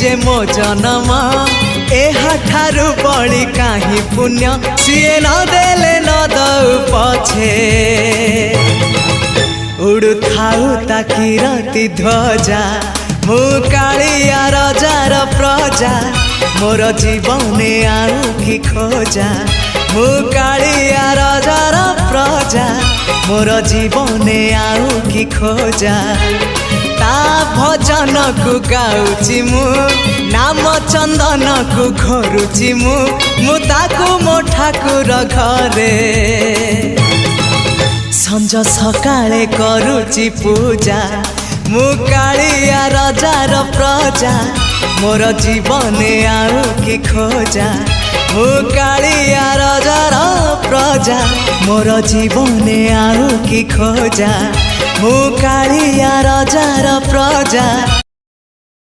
जे मो जन्म एहाठारु बड़ी काहे पुण्य सिए न देले न दउ पछे उड़ु थाउ ताकि राति ध्वजा मु कालिया रजार प्रजा मोर जीवने आउ कि खोजा मु कालिया रजार प्रजा मोर जीवने आउ कि खोजा ता भजन को गाउची मु नाम चंदन को घरुची मु ताकू मो ठाकुर घरे संज सकाळे करुची पूजा मु कालिया रजार प्रजा मोर जीवने आउ कि खोजा मु कालिया रजार प्रजा मोर जीवने आउ कि खोजा मु कालिया रजार प्रजा